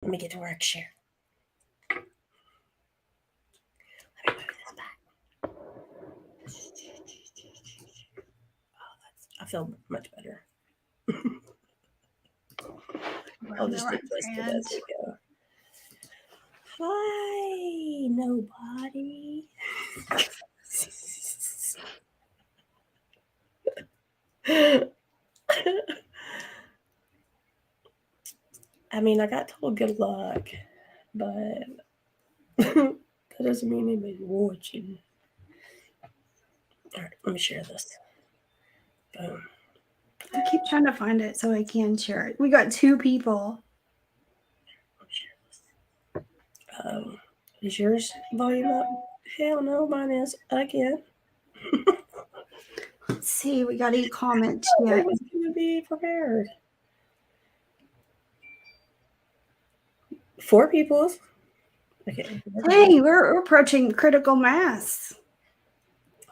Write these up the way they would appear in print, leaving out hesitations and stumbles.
Let me get to work share. Let me move this back. I feel much better. I'll just adjust it as we go. Hi, nobody. I mean, I got told good luck, but that doesn't mean anybody's watching. All right, let me share this. Boom. I keep trying to find it so I can share it. We got 2 people. Let me share this. Is yours volume up? Hell no, mine is again. Let's see. We got 8 comments I yet. was going to be prepared. 4 people. Okay. Hey, we're approaching critical mass.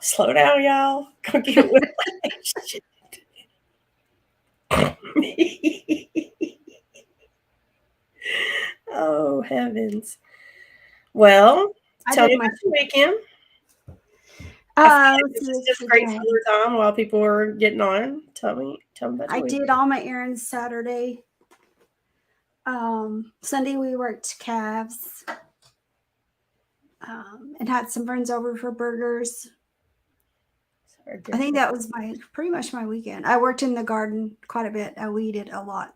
Slow down, y'all. Go get whiplash. Oh, heavens. Well, tell me about your weekend. I feel like this is just great filler time while people are getting on. Tell me about your weekend. I did all my errands Saturday. Sunday we worked calves. And had some friends over for burgers. I think that was pretty much my weekend. I worked in the garden quite a bit. I weeded a lot.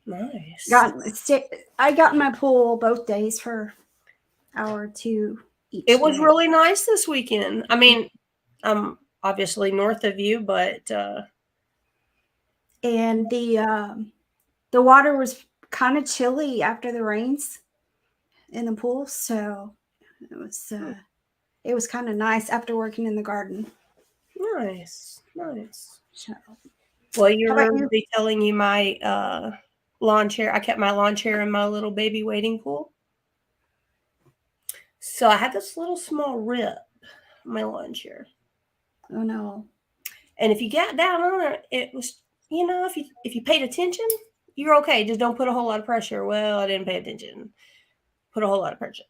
Nice. I got in my pool both days for an hour or 2 each. It was really nice this weekend. I mean, I'm obviously north of you, but and the water was kind of chilly after the rains in the pool, so it was kind of nice after working in the garden. Nice. So, well, you'll be telling you my lawn chair. I kept my lawn chair in my little baby wading pool. So I had this little small rip on my lawn chair. Oh no. And if you got down on it, it was, if you paid attention, you're okay. Just don't put a whole lot of pressure. Well, I didn't pay attention. Put a whole lot of pressure.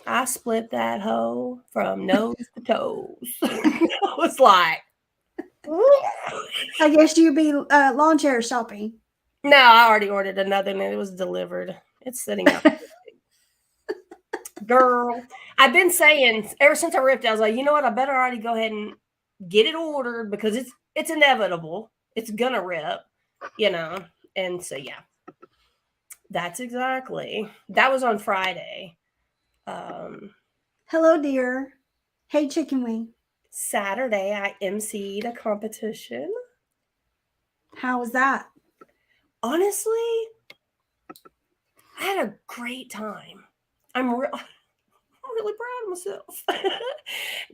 I split that hoe from nose to toes. I was like, I guess you'd be lawn chair shopping. No, I already ordered another and it was delivered. It's sitting out. Girl, I've been saying ever since I ripped it, I was like, you know what? I better already go ahead and get it ordered because it's inevitable. It's gonna rip, And so yeah, that's exactly. That was on Friday. Hello, dear. Hey, Chicken Wing. Saturday, I emceed a competition. How was that? Honestly, I had a great time. I'm really proud of myself.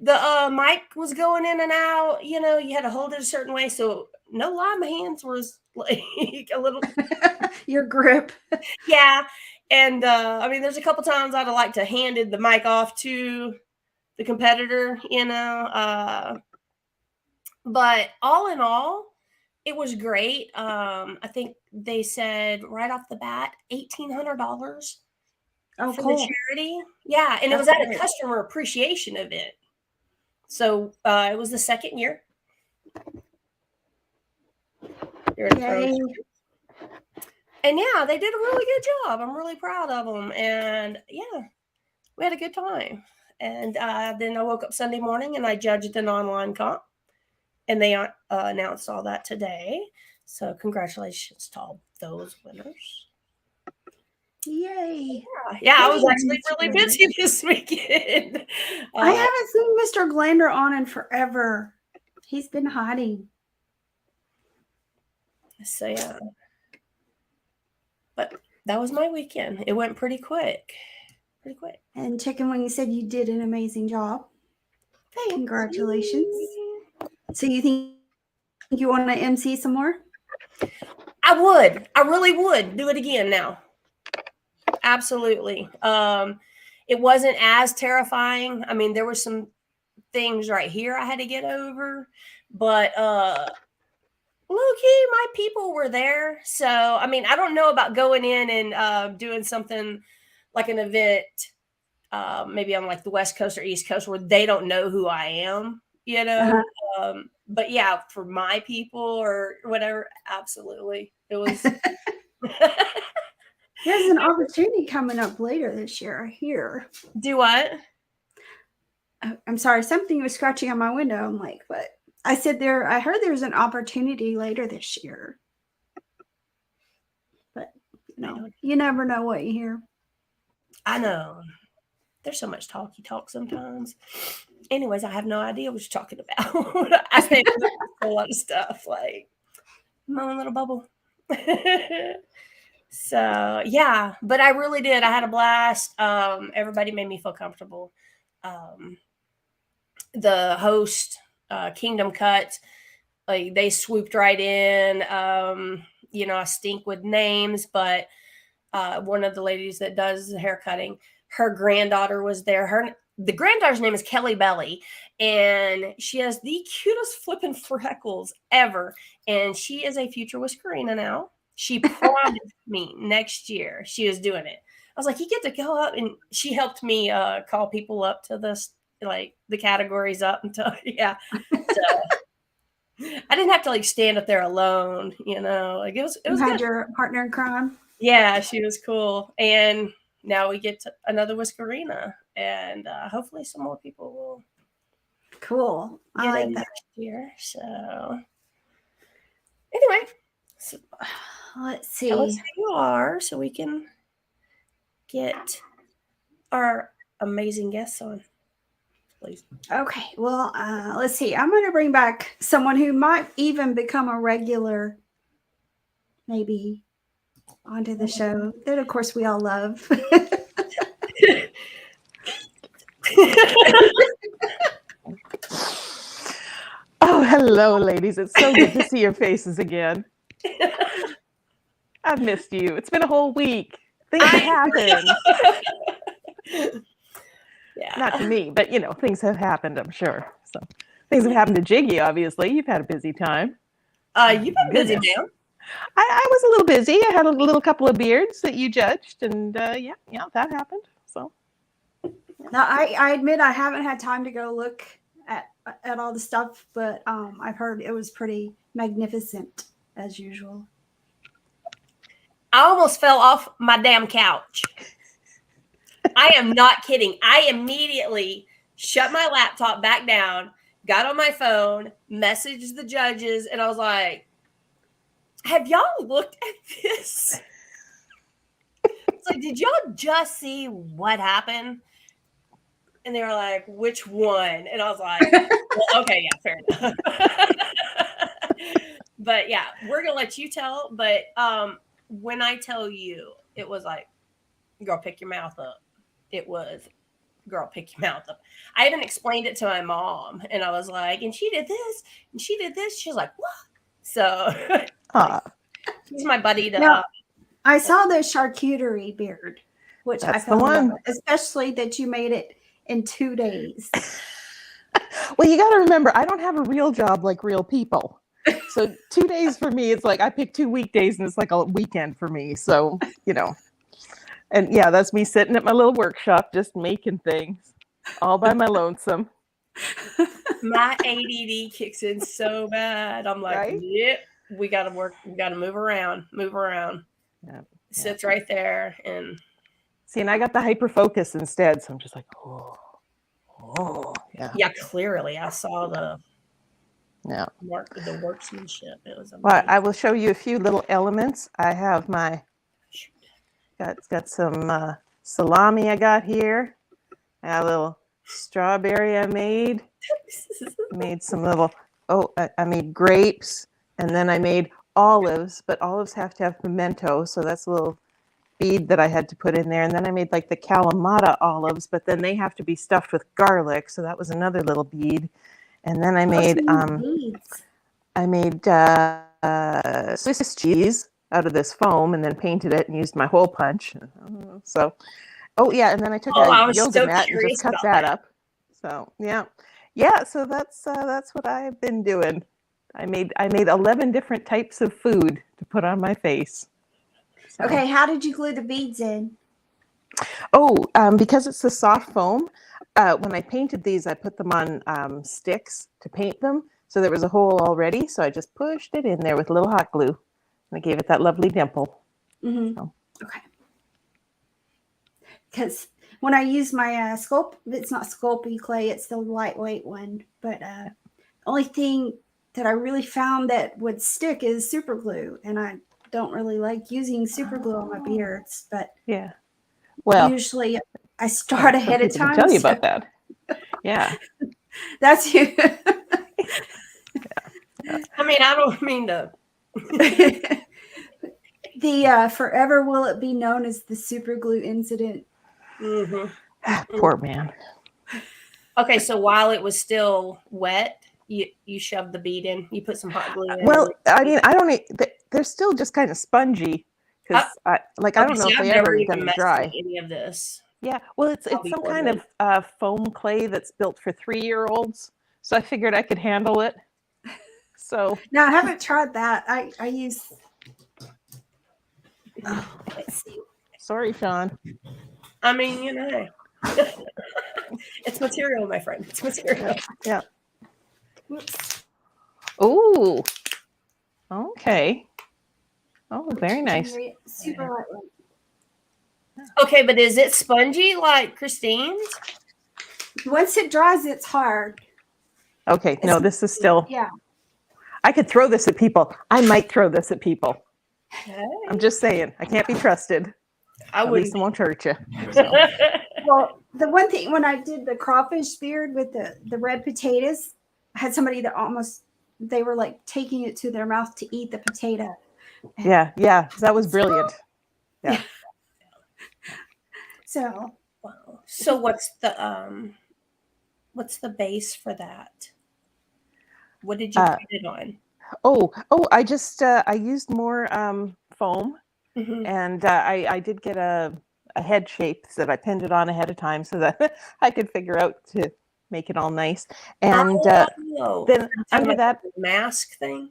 The mic was going in and out. You had to hold it a certain way. So no lie, my hands was like a little. Your grip. Yeah. And I mean, there's a couple times I'd have liked to handed the mic off to the competitor, but all in all, it was great. I think they said right off the bat, $1,800 for cool. the charity. Yeah, and it was at a customer appreciation event. So it was the second year. Yay. And yeah, they did a really good job. I'm really proud of them. And yeah, we had a good time. And then I woke up Sunday morning and I judged an online comp. And they announced all that today. So congratulations to all those winners. Yay. Yeah, I was actually really busy this weekend. I haven't seen Mr. Glander on in forever. He's been hiding. So yeah. But that was my weekend. It went pretty quick. And Chicken Wing, you said you did an amazing job. Congratulations. So you think you want to MC some more? I would. I really would do it again now. Absolutely. It wasn't as terrifying. I mean, there were some things right here I had to get over, but low key, my people were there. So, I mean, I don't know about going in and doing something like an event, maybe on like the West Coast or East Coast where they don't know who I am, you know? But yeah, for my people or whatever, absolutely. It was. There's an opportunity coming up later this year here. Do what? I'm sorry, something was scratching on my window. I'm like, what? I said I heard there's an opportunity later this year. But you never know what you hear. I know. There's so much talky talk sometimes. Anyways, I have no idea what you're talking about. I say a lot of stuff, like my own little bubble. So yeah, but I really did. I had a blast. Everybody made me feel comfortable. The host, Kingdom Cut, like they swooped right in. I stink with names, but one of the ladies that does the hair cutting, her granddaughter was there. The granddaughter's name is Kelly Belly, and she has the cutest flipping freckles ever. And she is a future Whiskerina now. She promised me next year she was doing it. I was like, you get to go up, and she helped me call people up to this, like the categories up until yeah. So I didn't have to like stand up there alone, Like it was. You had good. Your partner in crime. Yeah, she was cool, and now we get to another Whiskerina, and hopefully some more people will. Cool. I like that next year. So anyway, let's see. Tell us who you are so we can get our amazing guests on, please. Okay. Well, let's see. I'm going to bring back someone who might even become a regular, maybe, onto the show that, of course, we all love. Oh, hello, ladies. It's so good to see your faces again. I've missed you. It's been a whole week. Things have happened. Yeah. Not to me, but, things have happened, I'm sure. So things have happened to Jiggy, obviously. You've had a busy time. You've been busy, man. I was a little busy. I had a little couple of beards that you judged, and yeah, that happened. So now, I admit I haven't had time to go look at all the stuff, but I've heard it was pretty magnificent as usual. I almost fell off my damn couch. I am not kidding. I immediately shut my laptop back down, got on my phone, messaged the judges, and I was like, have y'all looked at this? It's like, did y'all just see what happened? And they were like, which one? And I was like, well, okay, yeah, fair enough. But yeah, we're going to let you tell. But when I tell you, it was like, girl, pick your mouth up. It was, girl, pick your mouth up. I even explained it to my mom. And I was like, and she did this, and she did this. She was like, what? So he's my buddy. I saw the charcuterie beard, which that's I found the one. Especially that you made it in 2 days. Well, you got to remember, I don't have a real job like real people. So 2 days for me, it's like I pick 2 weekdays and it's like a weekend for me. So, and yeah, that's me sitting at my little workshop, just making things all by my lonesome. My ADD kicks in so bad. I'm like, right? Yep, we got to work. We got to move around. Yep. Sits right there. And see, and I got the hyper focus instead. So I'm just like, oh, yeah. Yeah, clearly. I saw the workmanship. It was amazing. Well, I will show you a few little elements. I have got some salami I got here. I got a little strawberry I made. Made some little, I made grapes, and then I made olives, but olives have to have pimento, so that's a little bead that I had to put in there. And then I made like the Kalamata olives, but then they have to be stuffed with garlic, so that was another little bead. And then I made Swiss cheese out of this foam, and then painted it and used my hole punch. So, and then I took a yoga mat and just cut that up. So yeah. So that's what I've been doing. I made 11 different types of food to put on my face. So. Okay, how did you glue the beads in? Oh, because it's the soft foam, when I painted these, I put them on sticks to paint them. So there was a hole already. So I just pushed it in there with a little hot glue. And I gave it that lovely dimple. Mm-hmm. So. Okay. Because when I use my sculpt, it's not Sculpey clay, it's the lightweight one. But only thing that I really found that would stick is super glue. And I don't really like using super glue on my beards. But yeah. Well, usually I start ahead of time. Can tell you about that. Yeah. That's you. I mean, I don't mean to. The forever will it be known as the super glue incident. Mm-hmm. Poor man. Okay, so while it was still wet, you shoved the bead in. You put some hot glue in. Well, I mean, I don't. They're still just kind of spongy because I don't know if I've they never ever even gonna messed dry. with any of this. Yeah, well, it's I'll be some kind ordered. of foam clay that's built for 3-year-olds. So I figured I could handle it. So No, I haven't tried that. I use. Oh, let's see. sorry, Sean. I mean, you know, it's material, my friend. It's material. Yeah. Whoops. Oh. Okay. Oh, very nice. Super lightweight. Okay, but is it spongy like Christine's? Once it dries, it's hard. Okay. No, this is still. Yeah. I could throw this at people. I might throw this at people. Okay. I'm just saying. I can't be trusted. I At would. least it won't hurt you. So. Well, the one thing when I did the crawfish beard with the red potatoes, I had somebody that they were like taking it to their mouth to eat the potato. Yeah. That was brilliant. Yeah. So. Wow. So what's the base for that? What did you put it on? I just I used more foam, Mm-hmm. and I did get a head shape that I pinned it on ahead of time so that I could figure out to make it all nice. And then under that mask thing,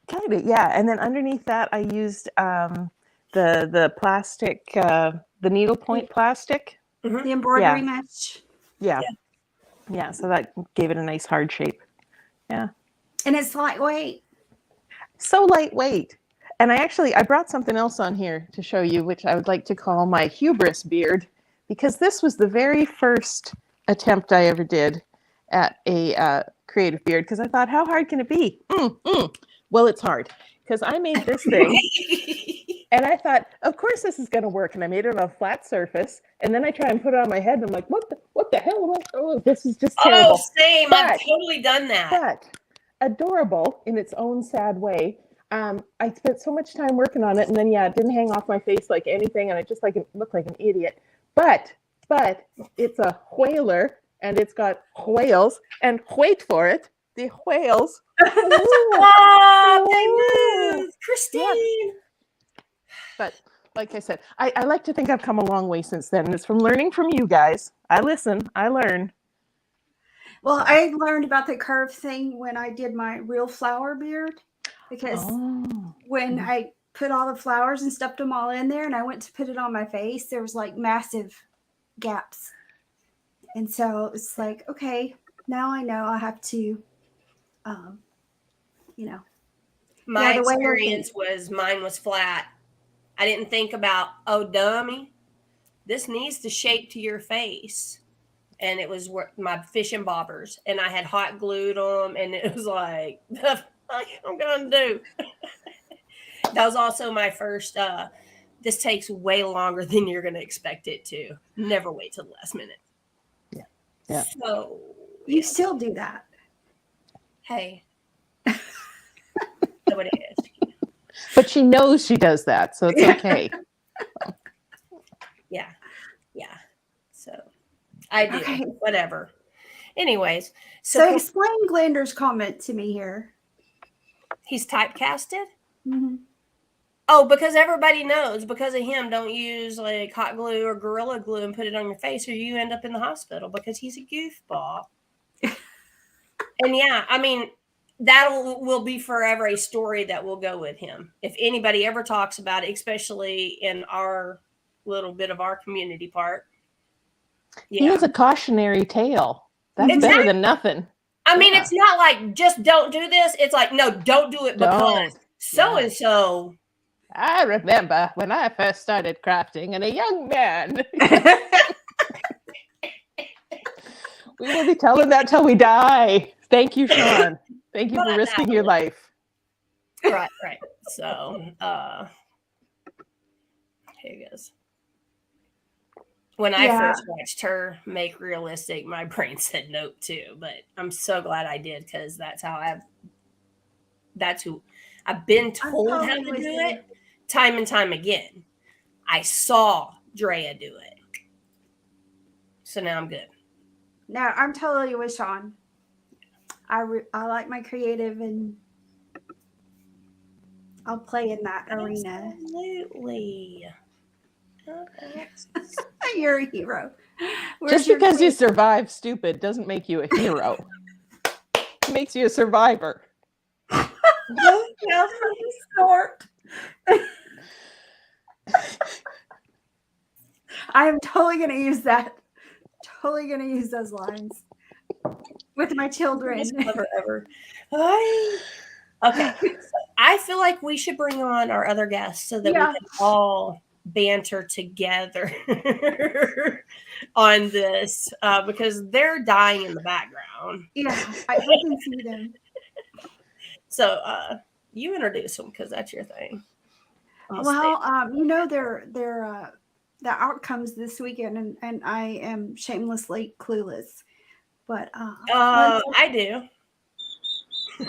kind of, yeah. And then underneath that, I used the plastic, the needlepoint plastic. mm-hmm. The embroidery mesh. Yeah. So that gave it a nice hard shape. Yeah. And it's lightweight. So lightweight. And I brought something else on here to show you, which I would like to call my hubris beard, because this was the very first attempt I ever did at a creative beard, because I thought, how hard can it be? Well, it's hard, because I made this thing and I thought, of course this is going to work. And I made it on a flat surface. And then I try and put it on my head. And I'm like, what the hell? Oh, this is just terrible. Oh, same. I've totally done that. But adorable in its own sad way. I spent so much time working on it, and then it didn't hang off my face like anything, and I just looked like an idiot. But it's a whaler, and it's got whales, and wait for it, the whales. Oh, they moved, Christine. Yeah. But like I said, I like to think I've come a long way since then, and it's from learning from you guys. I listen, I learn. Well, I learned about the curve thing when I did my real flower beard, because when I put all the flowers and stuffed them all in there and I went to put it on my face, there was like massive gaps. And so it's like, okay, now I know I have to, My experience was mine was flat. I didn't think about, oh, dummy, this needs to shape to your face. And it was my fish and bobbers, and I had hot glued them, and it was like, the fuck I'm gonna do. That was also my first. This takes way longer than you're gonna expect it to. Never wait till the last minute. Yeah. So you still do that. Hey, that's what it is. But she knows she does that, so it's okay. Yeah. So I do. Okay. Whatever. Anyways, so explain Glender's comment to me here. He's typecasted. Mm-hmm. Oh, because everybody knows, because of him, don't use like hot glue or Gorilla Glue and put it on your face, or you end up in the hospital, because he's a goofball. And yeah, I mean, will be forever a story that will go with him. If anybody ever talks about it, especially in our little bit of our community part. He is a cautionary tale. That's Exactly. better than nothing. I mean, it's not like just don't do this. It's like, no, don't do it because so and so. I remember when I first started crafting and a young man. We will be telling that till we die. Thank you, Sean. Thank you for risking your life. Right. So, here it goes. When I first watched her make realistic, my brain said nope too. But I'm so glad I did because that's who I've been told how to do it time and time again. I saw Drea do it. So now I'm good. No, I'm totally with Sean. I like my creative, and I'll play in that arena. Absolutely. You're a hero. Just because you survive stupid doesn't make you a hero. It makes you a survivor. I am totally going to use that. Totally going to use those lines with my children. Best clever ever. Okay. So I feel like we should bring on our other guests so that we can all banter together on this because they're dying in the background. Yeah, I can see them. So you introduce them because that's your thing. Well, they're the outcomes this weekend, and I am shamelessly clueless. But I do.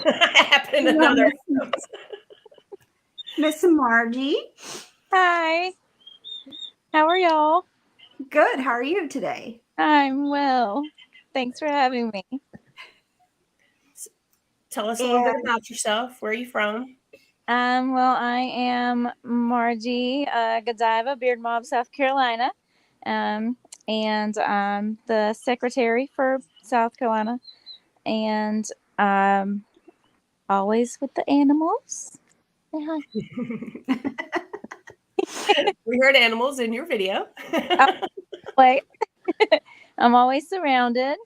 I happen to know their outcomes. Miss Margie. Hi. How are y'all? Good. How are you today? I'm well. Thanks for having me. Tell us a little bit about yourself. Where are you from? Well, I am Margie Godiva, Beard Mob, South Carolina. And I'm the secretary for South Carolina. And always with the animals. We heard animals in your video. Wait. I'm always surrounded.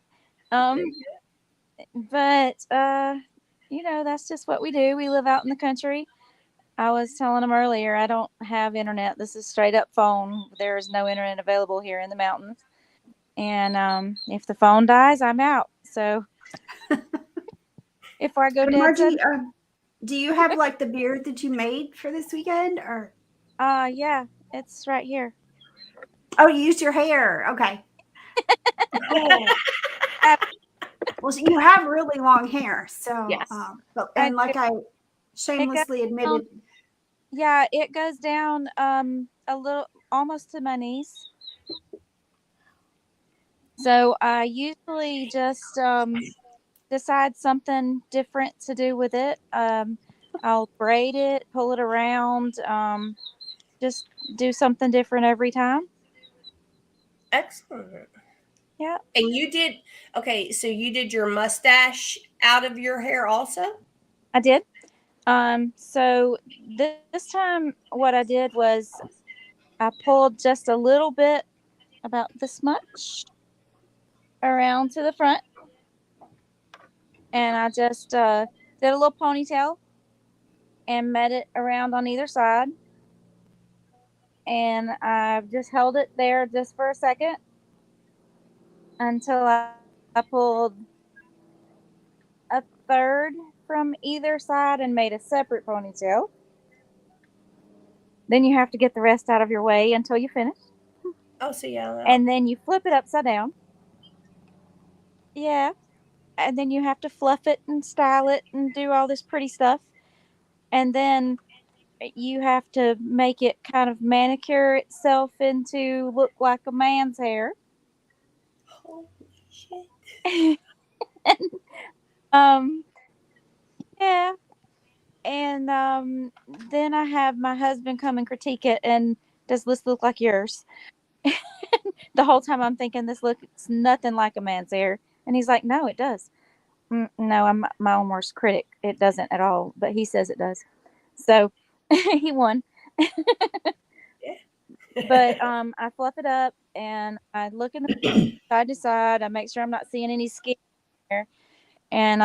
But that's just what we do. We live out in the country. I was telling them earlier, I don't have internet. This is straight up phone. There is no internet available here in the mountains. And if the phone dies, I'm out. So if I go dead, Margie, do you have like the beard that you made for this weekend, or? Yeah, it's right here. Oh, you used your hair. Okay. Well, you have really long hair, so yes. And like I shamelessly admitted, yeah, it goes down a little, almost to my knees. So I usually just decide something different to do with it. I'll braid it, pull it around, just do something different every time. Excellent. Yeah. And you did, so you did your mustache out of your hair also? I did. So this time what I did was I pulled just a little bit, about this much, around to the front. And I just did a little ponytail and met it around on either side. And I just held it there just for a second until I pulled a third from either side and made a separate ponytail. Then you have to get the rest out of your way until you finish. Oh, so yeah. And then you flip it upside down. Yeah. And then you have to fluff it and style it and do all this pretty stuff. And then you have to make it kind of manicure itself into look like a man's hair. Holy shit. Yeah. And then I have my husband come and critique it and does this look like yours? The whole time I'm thinking this looks nothing like a man's hair. And he's like, no, it does. No, I'm my own worst critic. It doesn't at all, but he says it does. So he won. But I fluff it up and I look in the side to side. I make sure I'm not seeing any skin there, and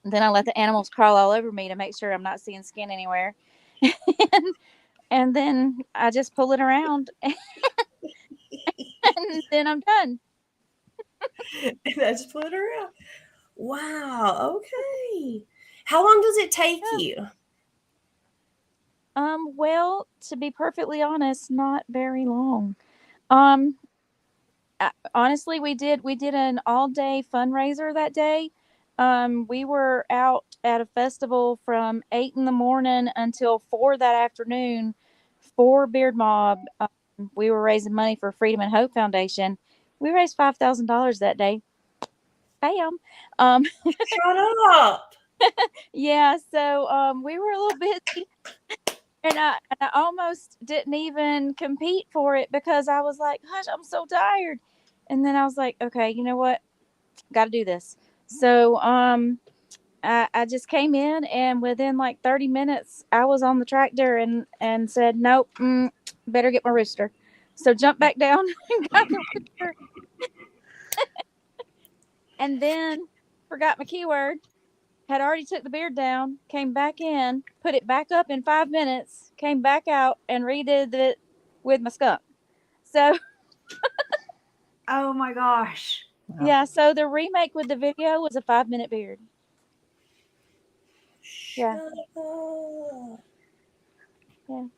then I let the animals crawl all over me to make sure I'm not seeing skin anywhere. and, and then I just pull it around, and then I'm done. And I just put her out. Wow. Okay. How long does it take you? Well, to be perfectly honest, not very long. Um, Honestly, we did an all day fundraiser that day. We were out at a festival from 8 in the morning until 4 that afternoon for Beard Mob. We were raising money for Freedom and Hope Foundation. We raised $5,000 that day. Bam. Um, Shut up. yeah, so we were a little busy, and I almost didn't even compete for it because I was like, gosh, I'm so tired. And then I was like, okay, you know what? Got to do this. So I just came in, and within like 30 minutes, I was on the tractor and said, nope, better get my rooster. So jumped back down and got the rooster, and then forgot my keyword. Had already took the beard down, came back in, put it back up in 5 minutes, came back out and redid it with my skunk. So Oh my gosh. Wow. yeah, so the remake with the video was a 5-minute beard. Yeah. Shut up.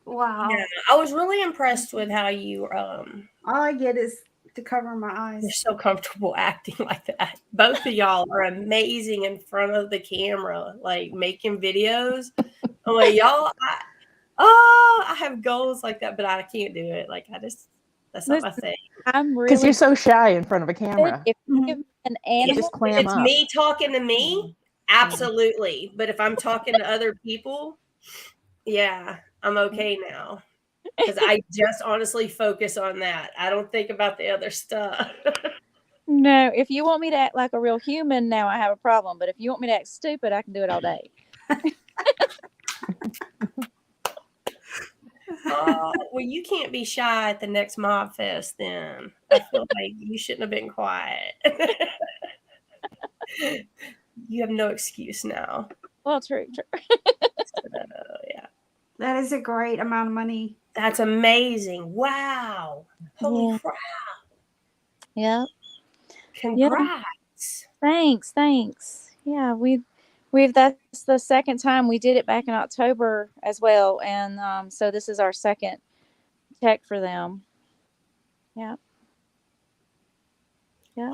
Wow. Yeah, I was really impressed with how you All I get is to cover my you're eyes. so comfortable acting like that. Both of y'all are amazing in front of the camera, like making videos. I'm like, y'all, I have goals like that, but I can't do it. Like, that's not my Listen, thing. I'm Because really you're so shy in front of a good. camera. If you Mhm. give me an You If, animal, just if clam it's up. me talking to me, absolutely. But if I'm talking to other people, yeah, I'm okay now. Because I just honestly focus on that. I don't think about the other stuff. no. If you want me to act like a real human, now I have a problem. But if you want me to act stupid, I can do it all day. Well, you can't be shy at the next Mob Fest then. I feel like you shouldn't have been quiet. You have no excuse now. Well, true. So, yeah. That is a great amount of money. That's amazing. Wow. Holy Yeah. crap. Yeah. Congrats. Thanks. Yeah, we've that's the second time we did it back in October as well, and so this is our second tech for them. Yeah. Yeah.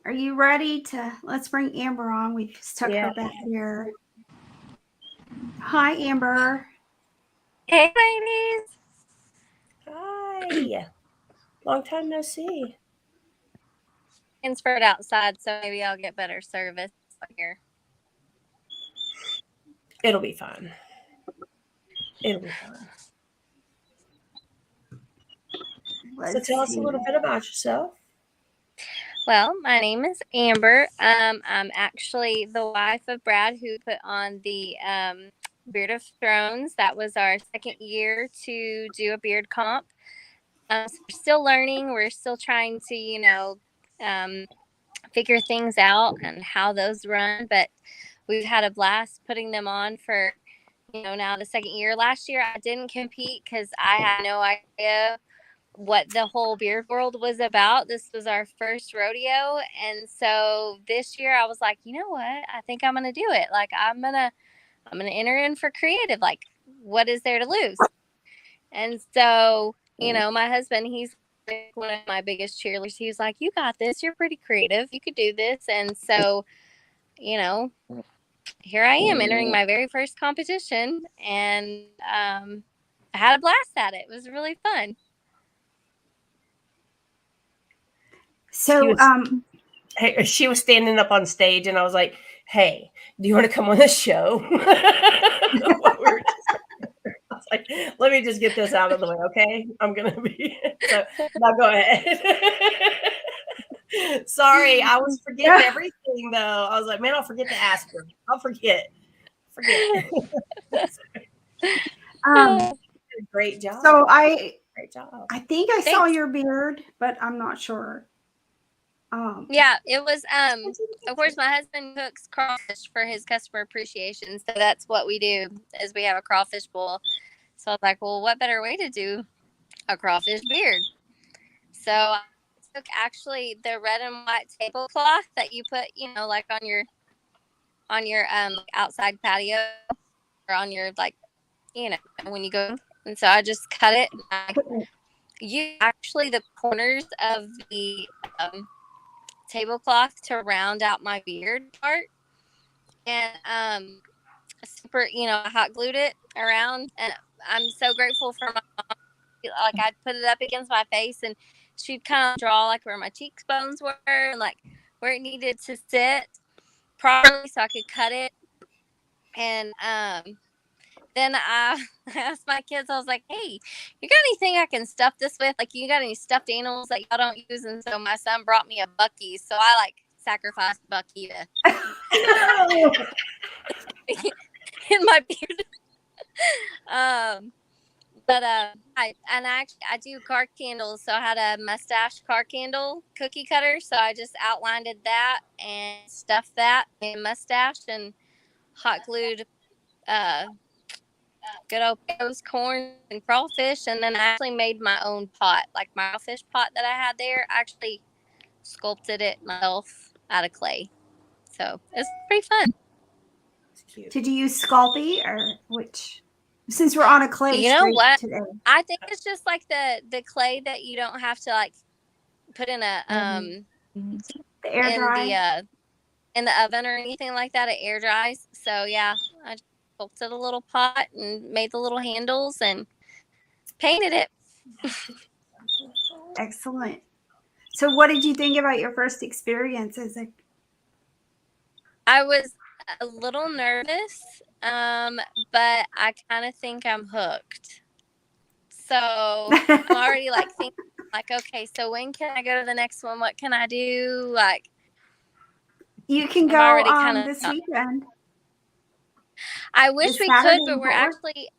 Are you ready to let's bring Amber on? We just took Yeah. her back here. Hi, Amber. Hey, ladies. Hi. Long time no see. Transferred outside, so maybe I'll get better service here. It'll be fun. It'll be fun. So Let's tell us a see. little bit about yourself. Well, my name is Amber. I'm actually the wife of Brad, who put on the Beard of Thrones. That was our second year to do a beard comp. So we're still learning. We're still trying to, figure things out and how those run. But we've had a blast putting them on for, now the second year. Last year I didn't compete because I had no idea what the whole beard world was about. This was our first rodeo. And so this year I was like, you know what? I think I'm going to do it. Like I'm going to enter in for creative. Like what is there to lose? And so, my husband, he's one of my biggest cheerleaders. He was like, you got this. You're pretty creative. You could do this. And so, here I am entering my very first competition, and I had a blast at it. It was really fun. So, Hey, she was standing up on stage, and I was like, "Hey, do you want to come on the show?" I was like, "Let me just get this out of the way, okay? I'm gonna be so." Now go ahead. Sorry, I was forgetting everything. anything though. I was like, man, I'll forget to ask her. I'll forget. Great job. So great job. I think I saw Thanks. your beard, but I'm not sure. Yeah, it was of course my husband cooks crawfish for his customer appreciation, so that's what we do is we have a crawfish bowl. So I was like, well, what better way to do a crawfish beard? So I took actually the red and white tablecloth that you put, like on your outside patio or on your when you go. And so I just cut it. You actually the corners of the tablecloth to round out my beard part, and super, I hot glued it around, and I'm so grateful for my mom. Like I'd put it up against my face, and she'd kind of draw like where my cheekbones were and like where it needed to sit properly so I could cut it. And then I asked my kids, I was like, hey, you got anything I can stuff this with? Like, you got any stuffed animals that y'all don't use? And so my son brought me a Bucky. So I like sacrificed Bucky to in my beard. I do car candles. So I had a mustache car candle cookie cutter. So I just outlined that and stuffed that in mustache and hot glued good old potatoes, corn, and crawfish, and then I actually made my own pot, like my crawfish pot that I had there. I actually sculpted it myself out of clay, so it's pretty fun. It's cute. Did you use Sculpey or which? Since we're on a clay You know street what? today, I think it's just like the clay that you don't have to like put in a the air dry. In the oven or anything like that. It air dries. So yeah, I just sculpted a little pot and made the little handles and painted it. Excellent. So, what did you think about your first experience as a? I was a little nervous, but I kind of think I'm hooked. So I'm already like thinking, like, okay, so when can I go to the next one? What can I do? Like, You can I'm go already kinda this weekend. I wish This we Saturday could, but in we're Fort Worth. actually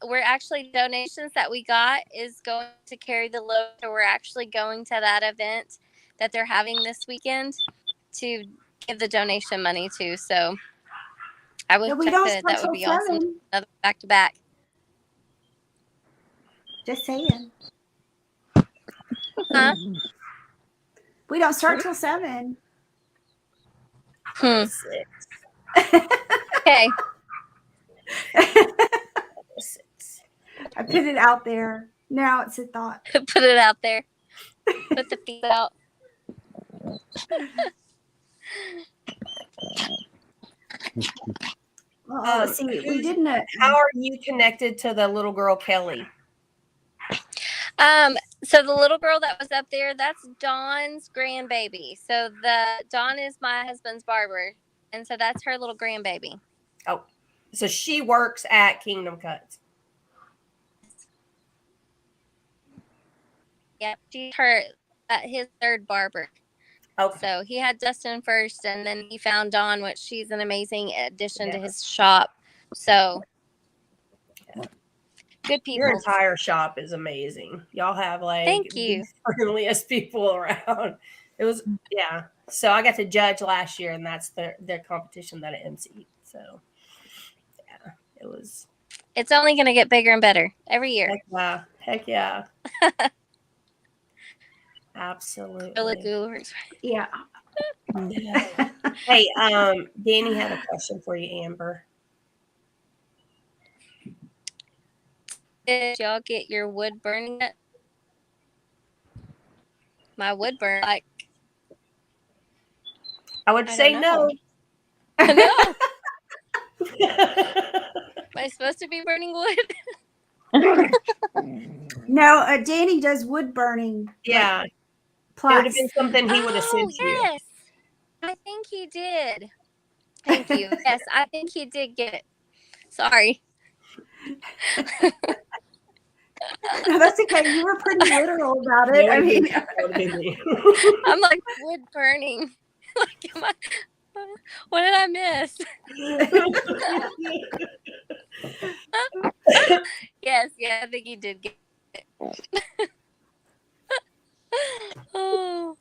we're actually donations that we got is going to carry the load. So we're actually going to that event that they're having this weekend to give the donation money to. So I wish Yeah, we I don't could. start That would till be awesome. 7. Another back to back. Just saying. Huh? We don't start till 7. Okay. I put it out there. Now it's a thought. Put it out there. Put the feet out. Well, let's see. We didn't. How are you connected to the little girl Kelly? So the little girl that was up there, that's Dawn's grandbaby. So Dawn is my husband's barber, and so that's her little grandbaby. Oh, so she works at Kingdom Cuts. Yep, she's his third barber. Okay. So he had Dustin first, and then he found Dawn, which she's an amazing addition to his shop. So good people. Your entire shop is amazing. Y'all have like Thank you. the friendliest people around. It was So I got to judge last year, and that's their competition that I emceed. So yeah, it was. It's only going to get bigger and better every year. Heck yeah. Absolutely. Yeah. Hey, Danny had a question for you, Amber. Did y'all get your wood burning yet? My wood burn. Like, I would say no. No. Am I supposed to be burning wood? No, Danny does wood burning. Yeah. It would have been something he would have sent you. Yes. I think he did. Thank you. Yes, I think he did get it. Sorry. No, that's okay. You were pretty literal about it. I mean, That would have been me. I'm like wood burning. Like, what did I miss? Yes, yeah, I think he did get it. Oh,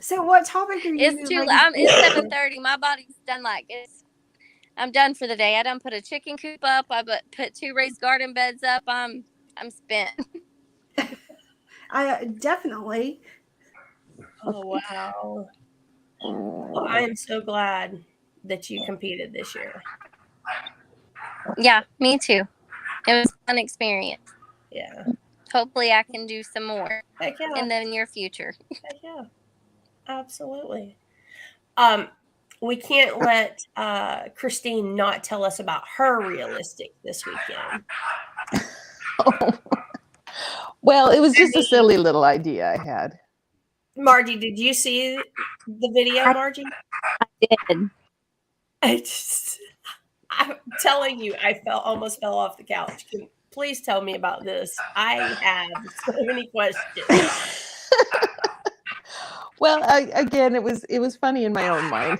So what topic are you it's too. ladies It's doing? 7:30. My body's done. I'm done for the day. I done put a chicken coop up. I put 2 raised garden beds up. I'm spent. I definitely. Oh, wow. Well, I am so glad that you competed this year. Yeah, me too. It was a fun experience. Yeah. Hopefully, I can do some more Heck yeah. in the near future. Heck yeah. Absolutely. We can't let Christine not tell us about her realistic this weekend. Well, it was just a silly little idea I had. Margie, did you see the video, Margie? I did. I'm telling you, I almost fell off the couch. Please tell me about this. I have so many questions. Well, again, it was funny in my own mind,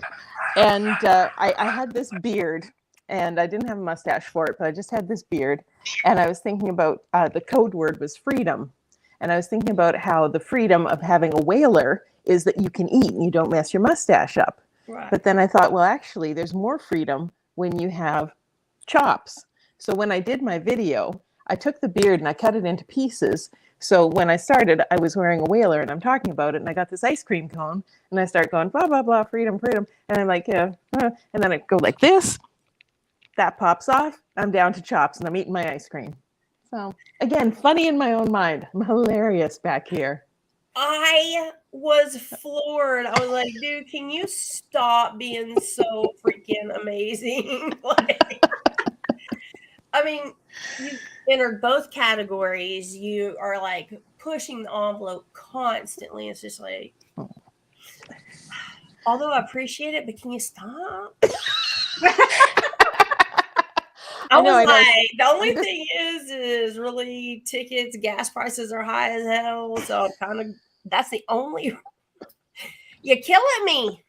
and I had this beard, and I didn't have a mustache for it, but I just had this beard, and I was thinking about the code word was freedom, and I was thinking about how the freedom of having a whaler is that you can eat and you don't mess your mustache up. Right. But then I thought, well, actually, there's more freedom when you have chops. So when I did my video, I took the beard and I cut it into pieces. So when I started, I was wearing a whaler and I'm talking about it, and I got this ice cream cone and I start going, blah, blah, blah, freedom, freedom. And I'm like, yeah. And then I go like this, that pops off. I'm down to chops and I'm eating my ice cream. So again, funny in my own mind. I'm hilarious back here. I was floored. I was like, dude, can you stop being so freaking amazing? Like, I mean, you entered both categories. You are like pushing the envelope constantly. It's just like, although I appreciate it, but can you stop? I was like, the only thing is really tickets, gas prices are high as hell. So that's the only. You're killing me.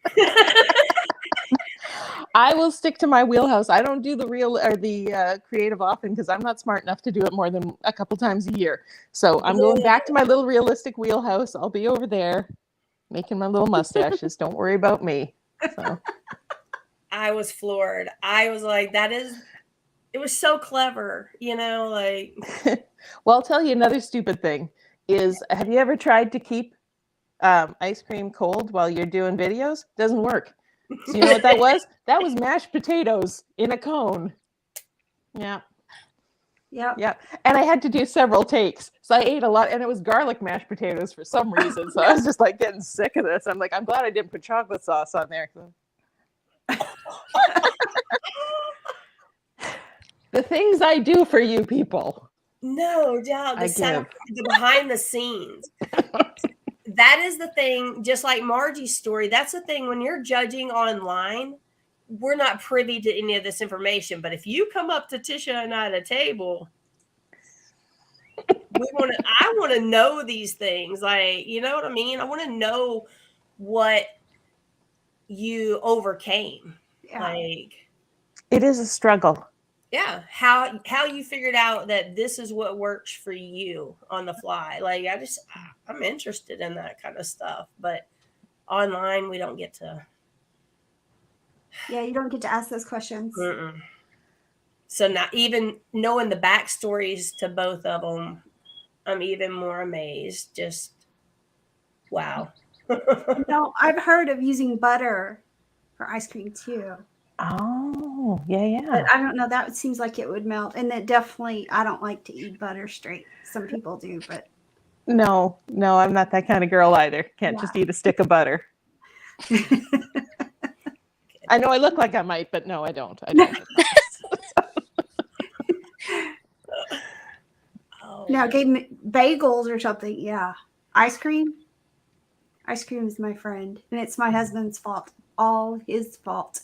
I will stick to my wheelhouse. I don't do the real or the creative often because I'm not smart enough to do it more than a couple times a year. So I'm going back to my little realistic wheelhouse. I'll be over there making my little mustaches. Don't worry about me. So I was floored. I was like, it was so clever, like. Well, I'll tell you another stupid thing is, have you ever tried to keep ice cream cold while you're doing videos? Doesn't work. So you know what that was? That was mashed potatoes in a cone. Yeah. Yep. Yeah. And I had to do several takes. So I ate a lot, and it was garlic mashed potatoes for some reason. So I was just like getting sick of this. I'm like, I'm glad I didn't put chocolate sauce on there. The things I do for you people. No doubt. The behind the scenes. That is the thing, just like Margie's story. That's the thing when you're judging online, we're not privy to any of this information. But if you come up to Tisha and I at a table, I want to know these things. Like, you know what I mean? I want to know what you overcame. Yeah. Like, it is a struggle. Yeah, how you figured out that this is what works for you on the fly. Like, I'm interested in that kind of stuff, but online we don't get to. Yeah, you don't get to ask those questions. Mm-mm. So not even knowing the backstories to both of them, I'm even more amazed. Just wow. No, I've heard of using butter for ice cream too. Oh, yeah. But I don't know. That seems like it would melt. And that definitely, I don't like to eat butter straight. Some people do, but. No, I'm not that kind of girl either. Can't just eat a stick of butter. I know I look like I might, but no, I don't. Now, gave me bagels or something. Yeah. Ice cream. Ice cream is my friend. And it's my husband's fault. All his fault.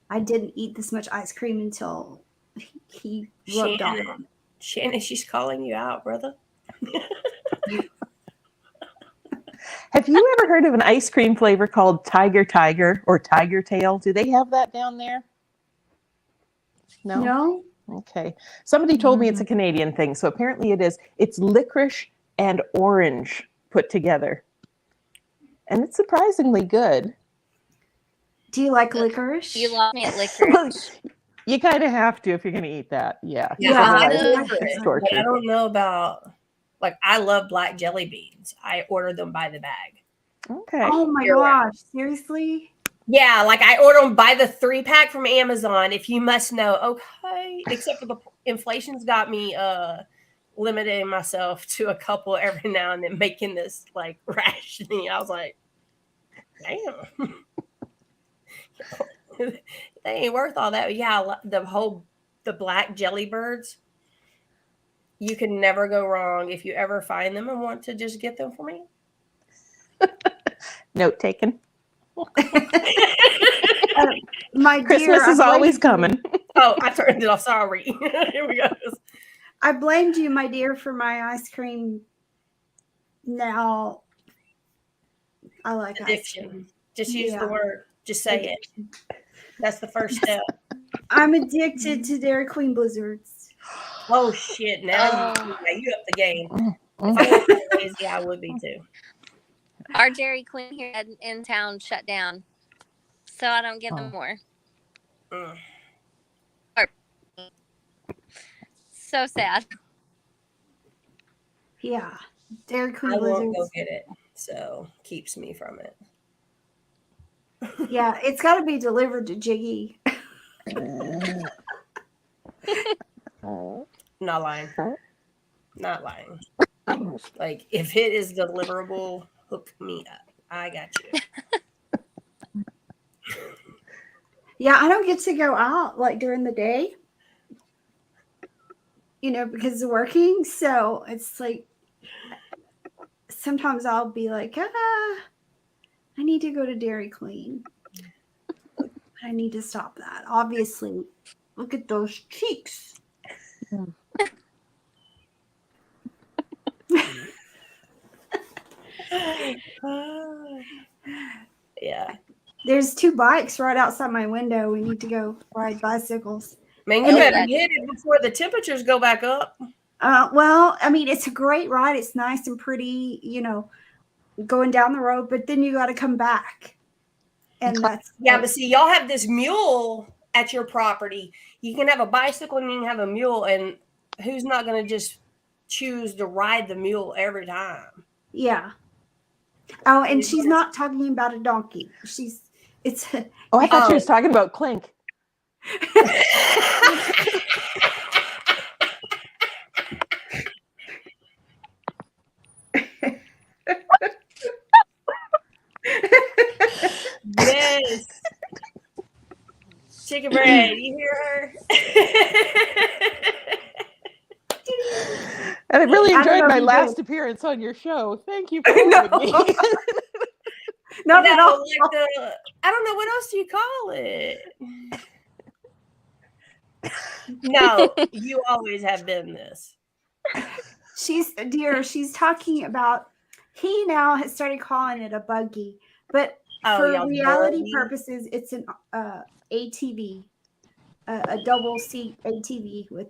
I didn't eat this much ice cream until he rubbed off on it. Shannon, she's calling you out, brother. Have you ever heard of an ice cream flavor called Tiger or Tiger Tail? Do they have that down there? No? No? Okay. Somebody told me it's a Canadian thing, so apparently it is. It's licorice and orange put together. And it's surprisingly good. Do you like licorice? You lost me at Well, licorice. you kind of have to if you're going to eat that. Yeah. Yeah, Otherwise, I love it's it, but torture. I don't know about like I love black jelly beans. I order them by the bag. Okay. Oh my gosh, seriously? Yeah, like I order them by the 3-pack from Amazon. If you must know, okay. Except for the inflation's got me limiting myself to a couple every now and then, making this like rationing. I was like, damn. They ain't worth all that. Yeah, the black jelly birds. You can never go wrong if you ever find them and want to just get them for me. Note taken. My Christmas dear, is always coming. Oh, I turned it off. Sorry. Here we go. I blamed you, my dear, for my ice cream. Now I like ice cream. Addiction. Just use the Yeah. word. Just say it. That's the first step. I'm addicted to Dairy Queen blizzards. Oh shit! Now you up the game. If I was lazy, I would be too. Our Dairy Queen here in town shut down, so I don't get them more. Mm. So sad. Yeah, Dairy Queen I won't blizzards. go get it, so keeps me from it. Yeah, it's got to be delivered to Jiggy. Not lying. Not lying. Like if it is deliverable, hook me up. I got you. Yeah, I don't get to go out like during the day, because of working. So it's like sometimes I'll be like, I need to go to Dairy Queen. I need to stop that. Obviously, look at those cheeks. Yeah. There's 2 bikes right outside my window. We need to go ride bicycles. Man, you better get it before the temperatures go back up. Well, I mean, it's a great ride. It's nice and pretty, going down the road, but then you got to come back. And that's but see, y'all have this mule at your property. You can have a bicycle and you can have a mule, and who's not going to just choose to ride the mule every time? Yeah. Oh, and she's not talking about a donkey. Oh, I thought she was talking about Clink. Yes. Chicken bread, you hear her? And I really enjoyed my last appearance on your show. Thank you for having me. Not at all. I don't know, what else do you call it? No, you always have been this. She's talking about, he now has started calling it a buggy, but for reality purposes, it's an ATV, a double seat ATV with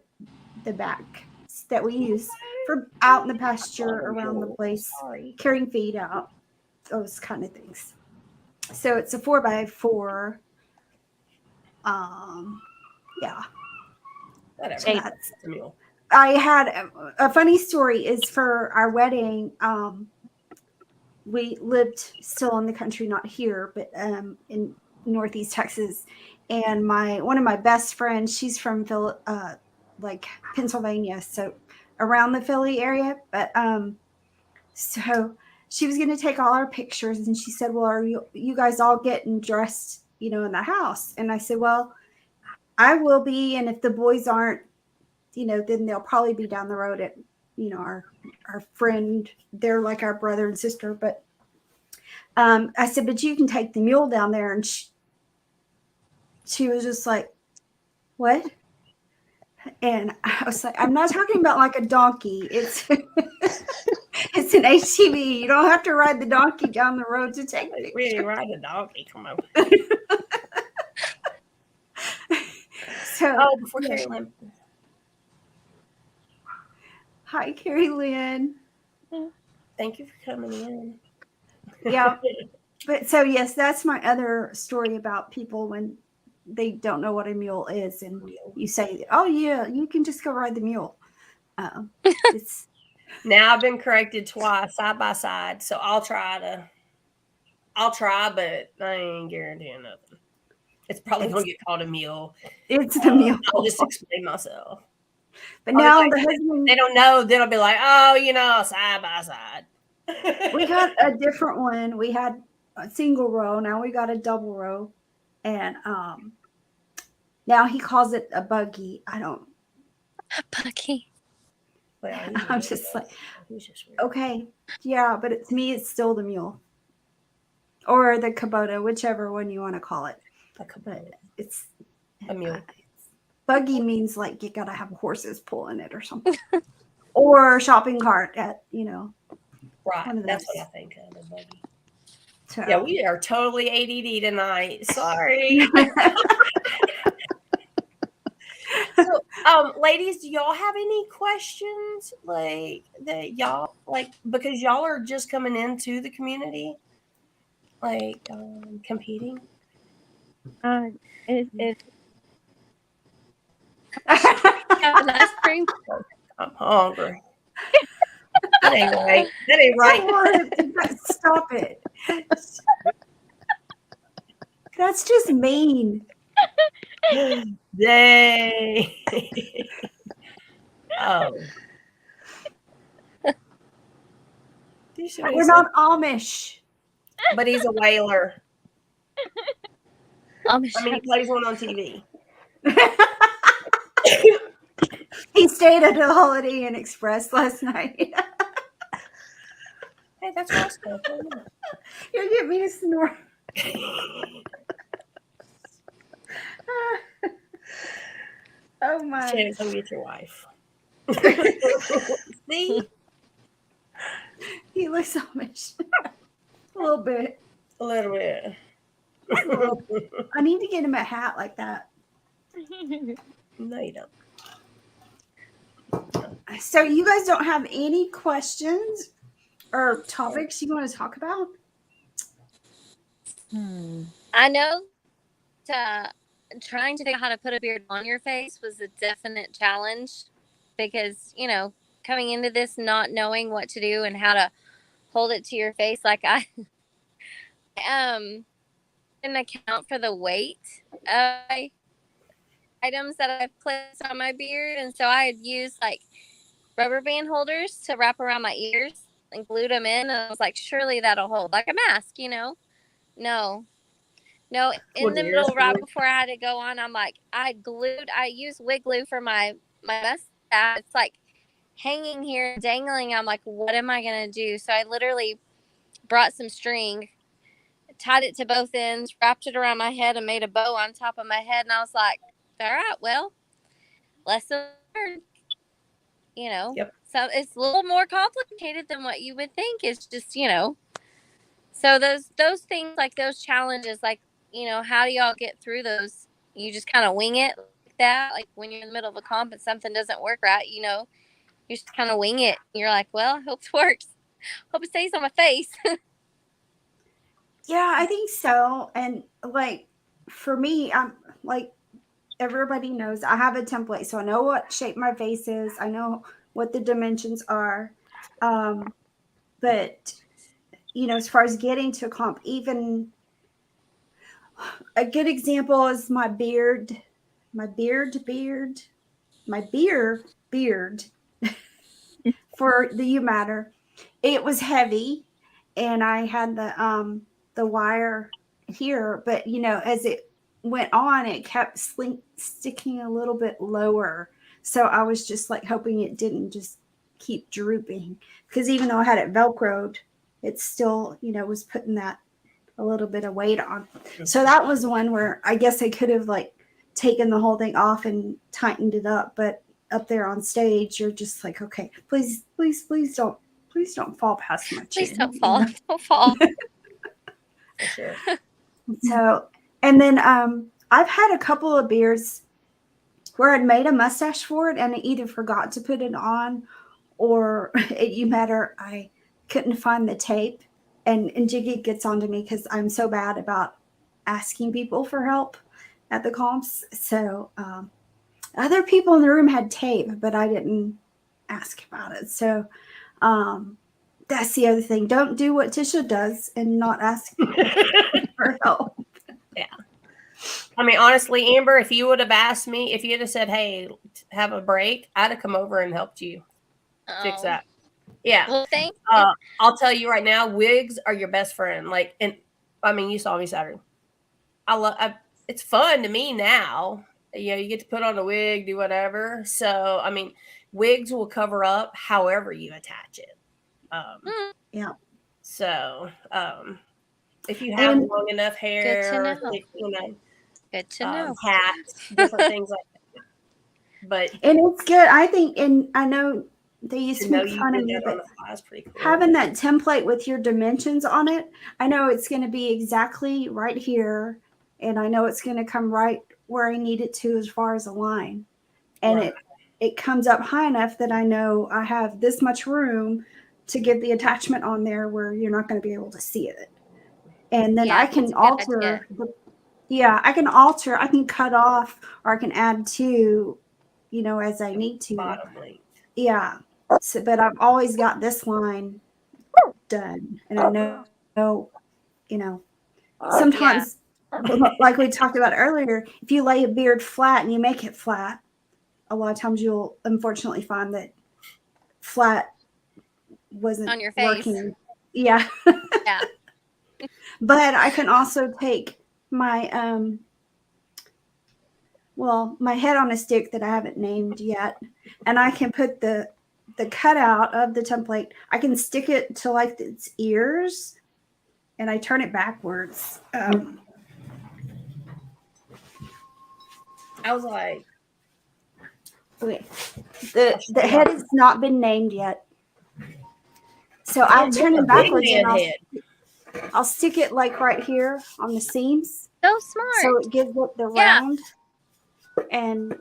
the back that we use for out in the pasture around the place, carrying feed out, those kind of things. So it's a 4x4. Yeah. Whatever. I had a funny story is for our wedding. We lived still in the country, not here, but in Northeast Texas. And one of my best friends, she's from Pennsylvania, so around the Philly area. But so she was going to take all our pictures, and she said, "Well, are you guys all getting dressed, in the house?" And I said, "Well, I will be, and if the boys aren't, then they'll probably be down the road at, our friend. They're like our brother and sister." But I said, "But you can take the mule down there." And she was just like, "What?" And I was like, I'm not talking about like a donkey. It's it's an ATV. You don't have to ride the donkey down the road to take We pictures. didn't ride a donkey. Come on. So, Oh, before yeah. Carrie Lynn. Hi, Carrie Lynn. Thank you for coming in. Yeah. But so, yes, that's my other story about people when they don't know what a mule is. And you say, oh, yeah, you can just go ride the mule. It's Now I've been corrected twice side by side, so I'll try, but I ain't guaranteeing nothing. It's probably gonna get called a mule. it's the mule. I'll just explain myself. But now Like, the husband, they don't know, then I'll be like, oh, side by side. we got a different one. We had a single row. Now we got a double row. And now he calls it a buggy. I don't. Bucky. Well, I'm just like, he's just weird. okay, yeah, but it's me. It's still the mule, or the Kubota, whichever one you want to call it. But it's A mule. Buggy means like you gotta have horses pulling it or something, or shopping cart at Right. one of That's those. what I think of, a buggy. So, Yeah, we are totally ADD tonight. Sorry. So, ladies, do y'all have any questions like that y'all like, because y'all are just coming into the community, like competing? It's Have an ice cream. I'm hungry. That ain't right. That ain't right. Stop it. That's just mean. Dang. Oh. Do you see what he We're said? not Amish. But he's a whaler. I mean, he Amish. plays one on TV. He stayed at a Holiday Inn Express last night. Hey, that's Whisker. You get me to snore. Oh my. Shannon, come get your wife. See? He looks Amish. A little bit. A little bit. I need to get him a hat like that. No, you don't. So you guys don't have any questions or topics you want to talk about? I know trying to figure out how to put a beard on your face was a definite challenge because, coming into this not knowing what to do and how to hold it to your face, like I didn't account for the weight of items that I placed on my beard, and so I had used like rubber band holders to wrap around my ears and glued them in, and I was like, surely that'll hold like a mask, No, in the middle, right before I had to go on, I'm like, I used wig glue for my mustache. It's like hanging here, dangling. I'm like, what am I going to do? So I literally brought some string, tied it to both ends, wrapped it around my head, and made a bow on top of my head. And I was like, all right, well, lesson learned. Yep. So it's a little more complicated than what you would think. It's just, so those things, like those challenges, like, how do y'all get through those? You just kind of wing it like that. Like when you're in the middle of a comp and something doesn't work right, you just kind of wing it. You're like, well, I hope it works. Hope it stays on my face. Yeah, I think so. And like for me, I'm like everybody knows I have a template, so I know what shape my face is. I know what the dimensions are. But as far as getting to a comp, even a good example is my beard for the U matter. It was heavy, and I had the wire here, but as it went on, it kept sticking a little bit lower. So I was just like hoping it didn't just keep drooping, because even though I had it Velcroed, it still was putting that a little bit of weight on. So that was one where I guess I could have like taken the whole thing off and tightened it up. But up there on stage, you're just like, okay, please don't fall past my chin. Please don't fall. Don't fall. For sure. So, and then I've had a couple of beards where I'd made a mustache for it and I either forgot to put it on or I couldn't find the tape. And Jiggy gets onto me because I'm so bad about asking people for help at the comps. So other people in the room had tape, but I didn't ask about it. So that's the other thing. Don't do what Tisha does and not ask for help. Yeah. I mean, honestly, Amber, if you would have asked me, if you had said, hey, have a break, I'd have come over and helped you fix that. Yeah. Well, thank you. I'll tell you right now, wigs are your best friend. Like, and I mean, you saw me Saturday. It's fun to me now. You know, you get to put on a wig, do whatever. So, I mean, wigs will cover up however you attach it. Yeah. So, if you have long enough hair, Good to know. you know, Good to know. hats, different things like that. But And it's good. I think, and I know they used to know make you fun of did me, that on but the fly is pretty cool. having that template with your dimensions on it, I know it's going to be exactly right here. And I know it's going to come right where I need it to as far as a line. And Right. it comes up high enough that I know I have this much room to get the attachment on there where you're not going to be able to see it. And then Yeah, I that's can a good alter. I can cut off or I can add to, as I need to. Bottom length. Yeah. So, but I've always got this line done. And I know, sometimes, like we talked about earlier, if you lay a beard flat and you make it flat, a lot of times you'll unfortunately find that flat wasn't On your face. working. Yeah. Yeah. But I can also take my my head on a stick that I haven't named yet, and I can put the cutout of the template. I can stick it to like its ears, and I turn it backwards. I was like, Okay. The head has not been named yet, so I'll turn it backwards and I'll stick it like right here on the seams. So smart. So it gives it the round. And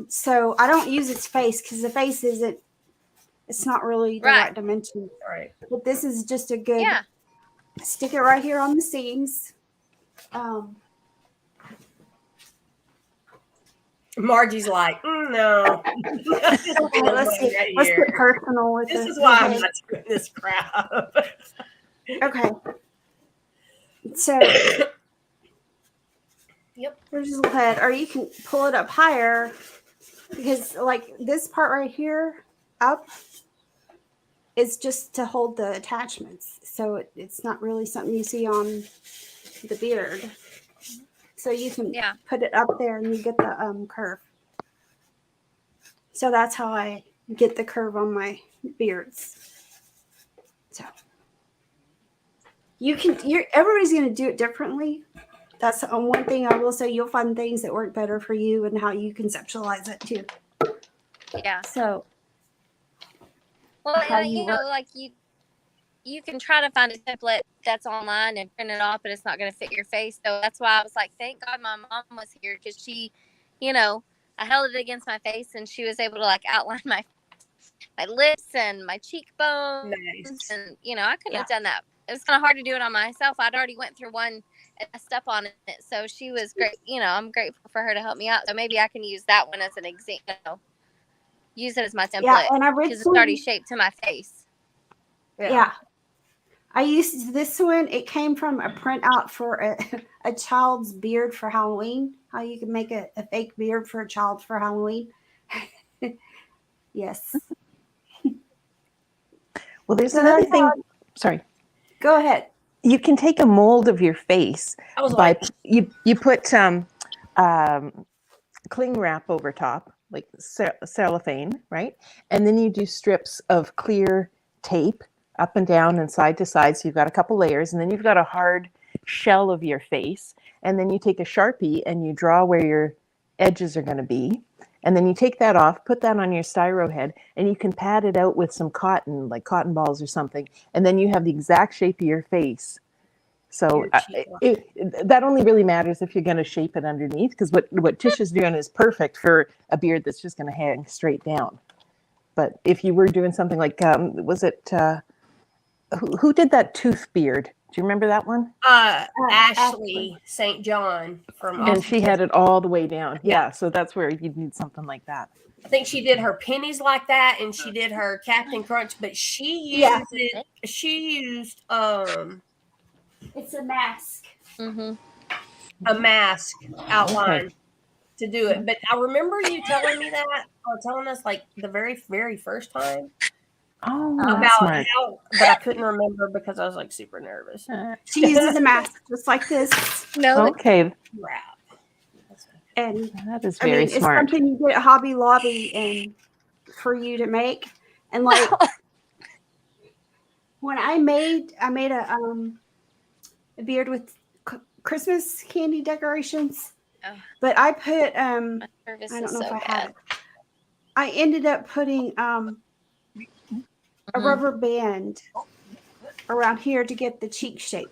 so I don't use its face because the face it's not really the right dimension. Right. But this is just a good stick it right here on the seams. Margie's like, no. Okay, let's get personal with this. This is why I'm not doing this crap. Okay. So yep. There's the head, or you can pull it up higher because like this part right here up is just to hold the attachments. So it's not really something you see on the beard. So you can put it up there and you get the curve. So that's how I get the curve on my beards. So everybody's going to do it differently. That's the one thing I will say. You'll find things that work better for you and how you conceptualize it too. Yeah. So, well, like you can try to find a template that's online and print it off, but it's not going to fit your face. So that's why I was like, thank God my mom was here because she, I held it against my face and she was able to like outline my lips and my cheekbones. Nice. And I couldn't have done that. It was kind of hard to do it on myself. I'd already went through one and messed up on it. So she was great. I'm grateful for her to help me out. So maybe I can use that one as an example. Use it as my template. Yeah, and because it's already shaped to my face. Yeah. I used this one. It came from a printout for a child's beard for Halloween. How you can make a fake beard for a child for Halloween. Yes. Well, there's another thing. Sorry. Go ahead. You can take a mold of your face you put cling wrap over top, like cellophane, right? And then you do strips of clear tape up and down and side to side. So you've got a couple layers, and then you've got a hard shell of your face. And then you take a Sharpie and you draw where your edges are going to be. And then you take that off, put that on your styro head, and you can pad it out with some cotton, like cotton balls or something. And then you have the exact shape of your face. So Your cheek that only really matters if you're going to shape it underneath, because what Tish is doing is perfect for a beard that's just going to hang straight down. But if you were doing something like, was it, who did that tooth beard? Do you remember that one? Ashley St. John from And she had it all the way down. Yeah. Yeah, so that's where you'd need something like that. I think she did her pennies like that, and she did her Captain Crunch, but she used It's a mask. Mm-hmm. a mask outline Okay. to do it. But I remember you telling me that, or telling us like the very, very first time Oh, about that's smart. how, but I couldn't remember because I was like super nervous. She uses a mask just like this. No, Okay, Crap. And that is I very mean, it's smart. something you get at Hobby Lobby and for you to make. And like when I made a beard with Christmas candy decorations, but I put my service I don't is know so if I bad. had it. I ended up putting a rubber band around here to get the cheek shape.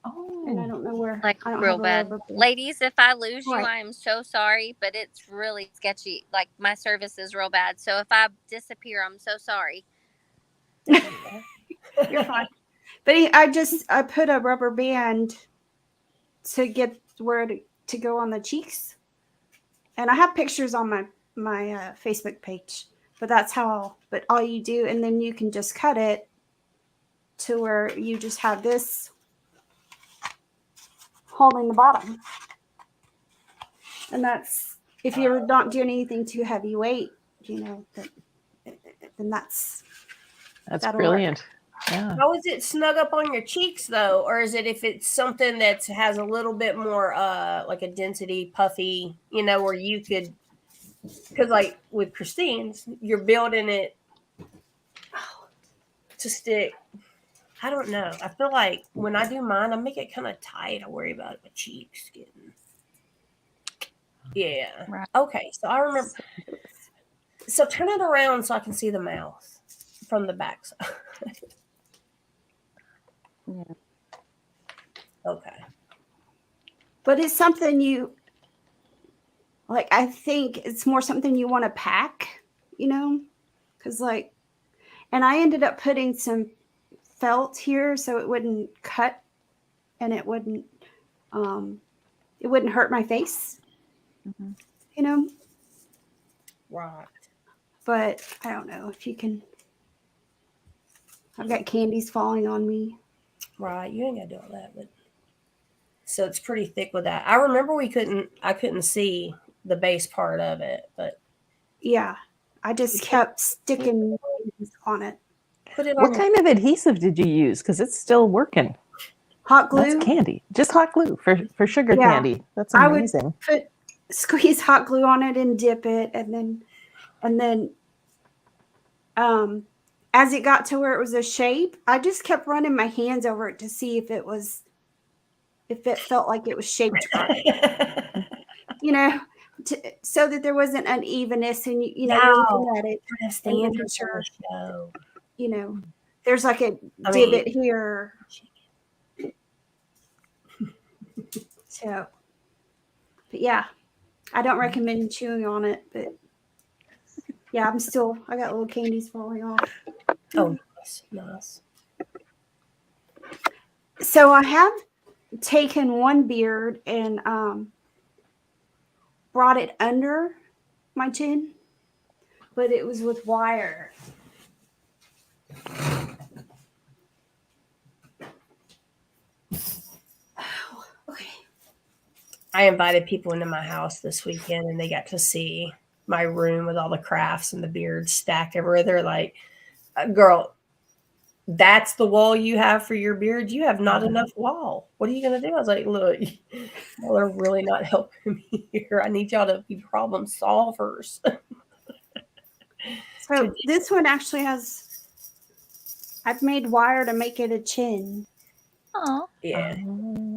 And I Oh, don't know where. Like I don't real have a bad. rubber band. Ladies, if I lose you, Right. I am so sorry, but it's really sketchy. Like my service is real bad. So if I disappear, I'm so sorry. You're fine. But I put a rubber band to get where to go on the cheeks, and I have pictures on my Facebook page. But that's how. But all you do, and then you can just cut it to where you just have this holding the bottom, and that's if you're not doing anything too heavyweight, then that's that'll work. brilliant. Yeah. How is it snug up on your cheeks though, or is it if it's something that has a little bit more like a density, puffy, where you could, because like with Christine's, you're building it to stick. I don't know. I feel like when I do mine, I make it kind of tight. I worry about my cheeks getting. Yeah. Right. Okay. So I remember. So turn it around so I can see the mouth from the back side. Yeah. Okay. But it's something you like. I think it's more something you want to pack, because and I ended up putting some felt here so it wouldn't cut and it wouldn't hurt my face, Right. But I don't know if you can. I've got candies falling on me. Right. You ain't got to do all that, but so it's pretty thick with that. I remember I couldn't see the base part of it, but Yeah, I just kept sticking on it. put it on. What kind of adhesive did you use? Because it's still working. Hot glue. That's candy. Just hot glue for sugar Yeah. candy. That's I would amazing. squeeze hot glue on it and dip it, and then as it got to where it was a shape, I just kept running my hands over it to see if it felt like it was shaped right. So that there wasn't unevenness, and you're looking at it. There's like a divot here. So, but yeah, I don't recommend chewing on it, but yeah, I got little candies falling off. Oh, nice. So I have taken one beard and brought it under my chin, but it was with wire. Okay. I invited people into my house this weekend, and they got to see my room with all the crafts and the beards stacked everywhere. They're like, girl, that's the wall you have for your beard. You have not enough wall. What are you going to do? I was like, look, y'all are really not helping me here. I need y'all to be problem solvers. So this one actually I've made wire to make it a chin. Oh. Yeah.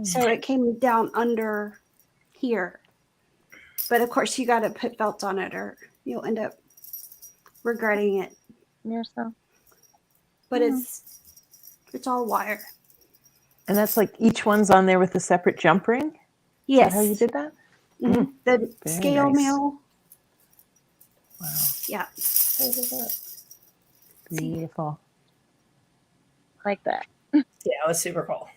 So it came down under here. But of course, you got to put belts on it, or you'll end up regretting it. Yourself. But it's all wire. And that's like each one's on there with a separate jump ring? Is Yes. that how you did that? Mhm. The Very scale nice. mill. Wow. Yeah. Beautiful. Like that. Yeah, it was super cool.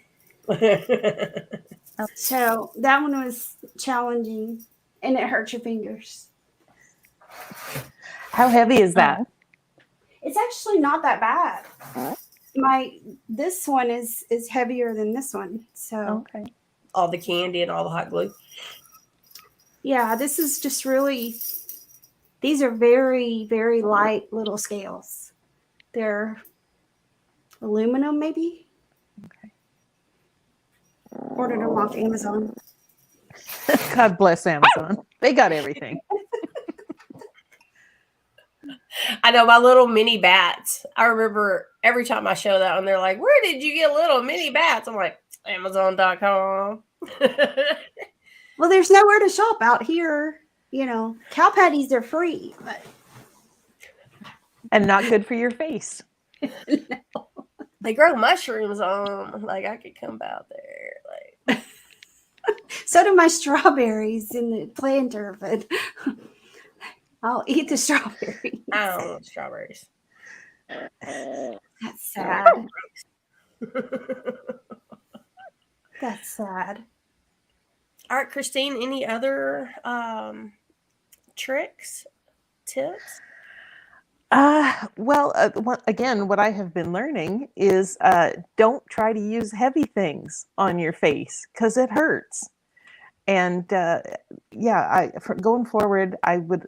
So that one was challenging, and it hurt your fingers. How heavy is that? It's actually not that bad. This one is heavier than this one. So Okay. All the candy and all the hot glue. yeah, this is just really. These are very, very light little scales. They're aluminum, maybe. Okay. Ordered them off Amazon. God bless Amazon. They got everything. I know my little mini bats. I remember every time I show that one, they're like, "Where did you get little mini bats?" I'm like, Amazon.com. Well, there's nowhere to shop out here. You know, cow patties are free, but And not good for your face. They grow mushrooms on them. Like I could come out there. Like so do my strawberries in the planter. But I'll eat the strawberries. I don't want strawberries. That's sad. That's sad. All right, Christine, any other tricks, tips? Well, again, what I have been learning is don't try to use heavy things on your face because it hurts. And going forward, I would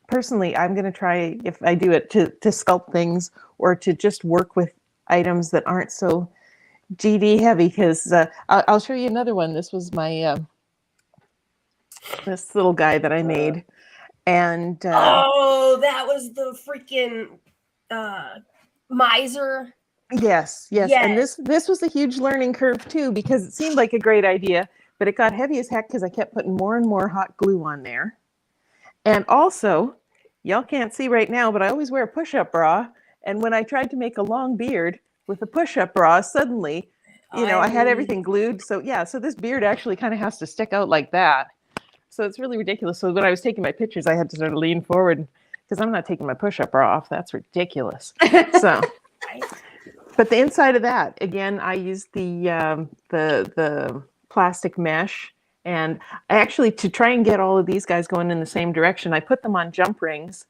personally, I'm going to try, if I do it, to sculpt things or to just work with items that aren't so GD heavy. Because I'll show you another one. This was my this little guy that I made. And that was the freaking miser. yes. And this was a huge learning curve too, because it seemed like a great idea, but it got heavy as heck because I kept putting more and more hot glue on there. And also, y'all can't see right now, but I always wear a push-up bra. And when I tried to make a long beard with a push-up bra, suddenly, I had everything glued. So so this beard actually kind of has to stick out like that. So it's really ridiculous. So when I was taking my pictures, I had to sort of lean forward because I'm not taking my push-up bra off. That's ridiculous. So, but the inside of that, again, I used the plastic mesh, and I actually, to try and get all of these guys going in the same direction, I put them on jump rings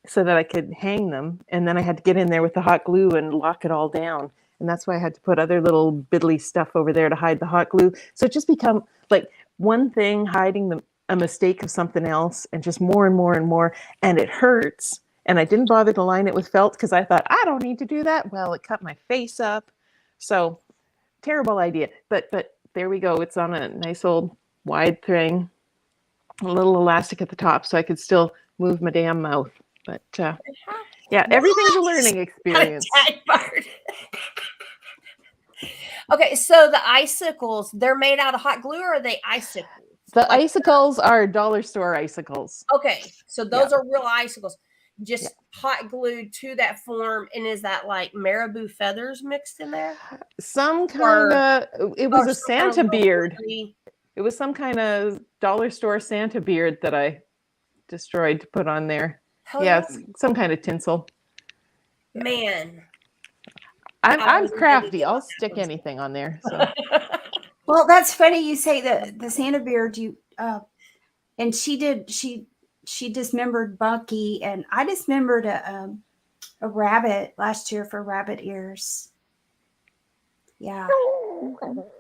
so that I could hang them, and then I had to get in there with the hot glue and lock it all down. And that's why I had to put other little biddly stuff over there to hide the hot glue. So it just become like one thing hiding a mistake of something else, and just more and more and more, and it hurts. And I didn't bother to line it with felt because I thought, I don't need to do that. Well, it cut my face up. So terrible idea. But there we go. It's on a nice old wide thing, a little elastic at the top so I could still move my damn mouth. But everything's a learning experience. Okay, so the icicles, they're made out of hot glue, or are they icicles? The icicles are dollar store icicles. Okay, so those are real icicles, just hot glued to that form. And is that like marabou feathers mixed in there? Some kind of, it was a Santa beard. Pretty... It was some kind of dollar store Santa beard that I destroyed to put on there. Some kind of tinsel. Man. I'm crafty. I'll stick anything on there. So. Well, that's funny you say the Santa beard. And she dismembered Bucky, and I dismembered a rabbit last year for rabbit ears. Yeah,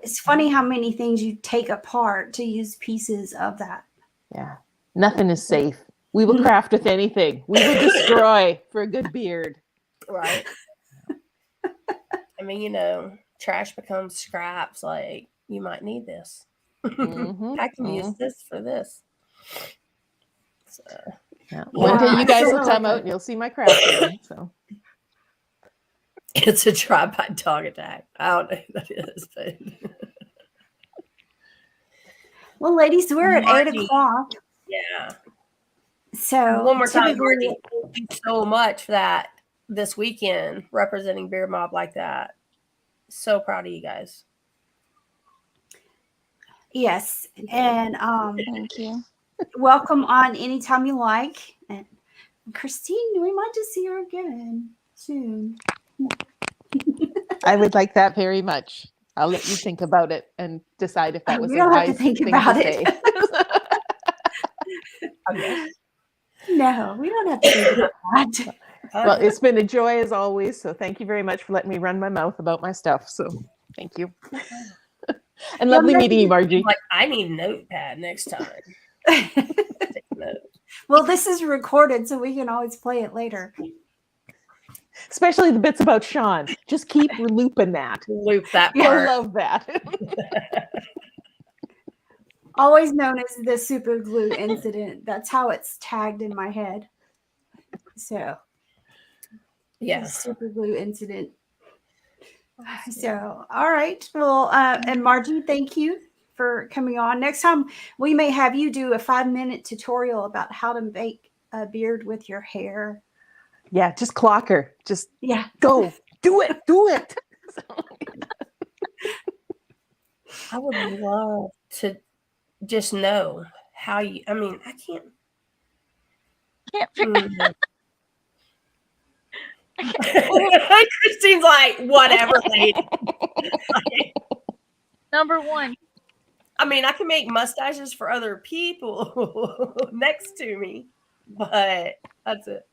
it's funny how many things you take apart to use pieces of that. Yeah, nothing is safe. We will craft with anything. We will destroy for a good beard. Right. I mean, trash becomes scraps. Like, you might need this. I can use this for this. So, one day you guys will come out and you'll see my crafting. So it's a drive-by dog attack. I don't know who that is, but well, ladies, we're at 8 o'clock. Yeah. So One more time, typically, Margie, thank you so much for that this weekend, representing Beard Mob like that. So proud of you guys. yes, and Thank you. welcome on anytime you like. And Christine, we might just see her again soon. I would like that very much. I'll let you think about it and decide if that was We a don't have to wise think thing about to it. say. No, we don't have to think about that. Well, it's been a joy as always. So thank you very much for letting me run my mouth about my stuff. So thank you. And lovely meeting you, Margie. Like, I need a notepad next time. Take notes. Well, this is recorded, so we can always play it later. Especially the bits about Sean. Just keep looping that. Loop that You'll part. love that. Always known as the super glue incident. That's how it's tagged in my head. So, Yeah. the super glue incident. So, all right. Well, and Margie, thank you for coming on. Next time, we may have you do a 5-minute tutorial about how to make a beard with your hair. Yeah, just clock her. Just Yeah. go. Do it. Do it. I would love to just know how you, I mean, I can't. Christine's like, whatever, lady. Number one. I mean, I can make mustaches for other people next to me, but that's it.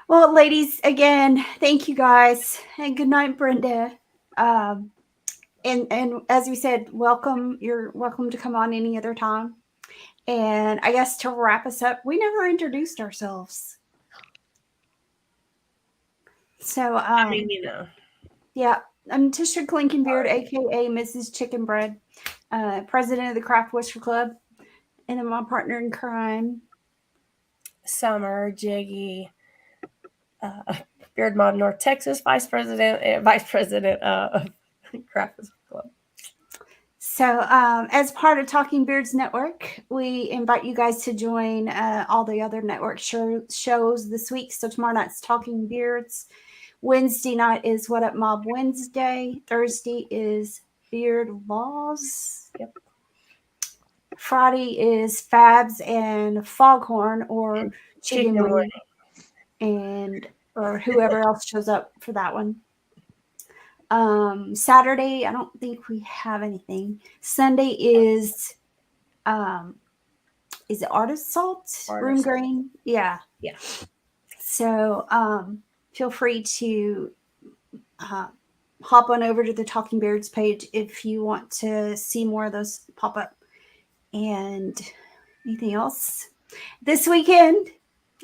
Well, ladies, again, thank you guys, and good night, Brenda. And as we said, welcome. You're welcome to come on any other time. And I guess to wrap us up, we never introduced ourselves. So, I mean, yeah, I'm Tisha Clinkenbeard, aka Mrs. Chicken Bread, president of the Craft Whisker Club, and I'm my partner in crime, Summer Jiggy, Beard Mob North Texas vice president of Craft Whisker Club. So, as part of Talking Beards Network, we invite you guys to join all the other network shows this week. So, tomorrow night's Talking Beards. Wednesday night is What Up Mob Wednesday. Thursday is Beard Laws. Yep. Friday is Fabs and Foghorn or Chicken Wing, and or whoever else shows up for that one. Saturday, I don't think we have anything. Sunday is it Artist Salt? Room Green? Yeah. Yeah. So feel free to hop on over to the Talking Beards page if you want to see more of those pop up. And anything else? This weekend,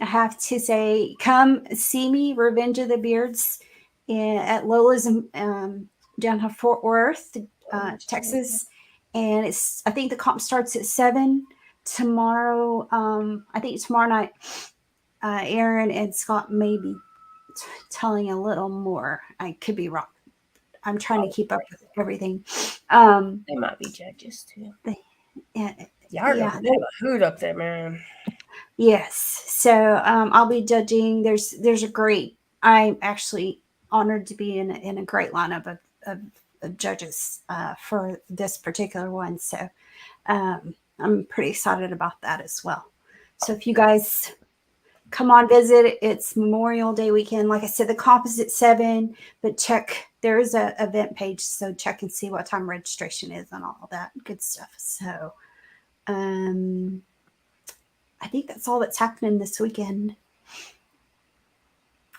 I have to say, come see me, Revenge of the Beards, at Lola's down in Fort Worth, Texas. And I think the comp starts at 7 tomorrow. I think tomorrow night, Aaron and Scott may be telling a little more. I could be wrong. I'm trying to keep up with everything. They might be judges too. Yeah, Y'all have a hoot up there, man. Yes. So I'll be judging. There's a great. I'm actually honored to be in a great lineup of judges for this particular one. So I'm pretty excited about that as well. So if you guys come on visit, it's Memorial Day weekend. Like I said, the comp is at 7, but check. There is a event page, so check and see what time registration is and all that good stuff. So I think that's all that's happening this weekend.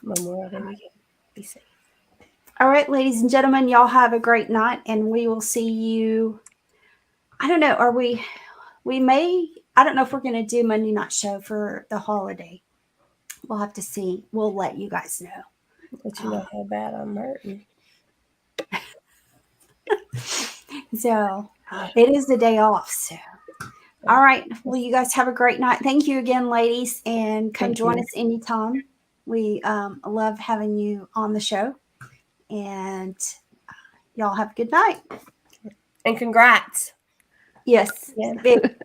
Memorial Day weekend. Be safe. All right, ladies and gentlemen, y'all have a great night, and we will see you. I don't know. I don't know if we're going to do Monday night show for the holiday. We'll have to see. We'll let you guys know. Let you know how bad I'm hurting. So it is the day off. So, all right. Well, you guys have a great night. Thank you again, ladies, and come join us anytime. We love having you on the show, and y'all have a good night. And congrats. Yes. Yeah. Big.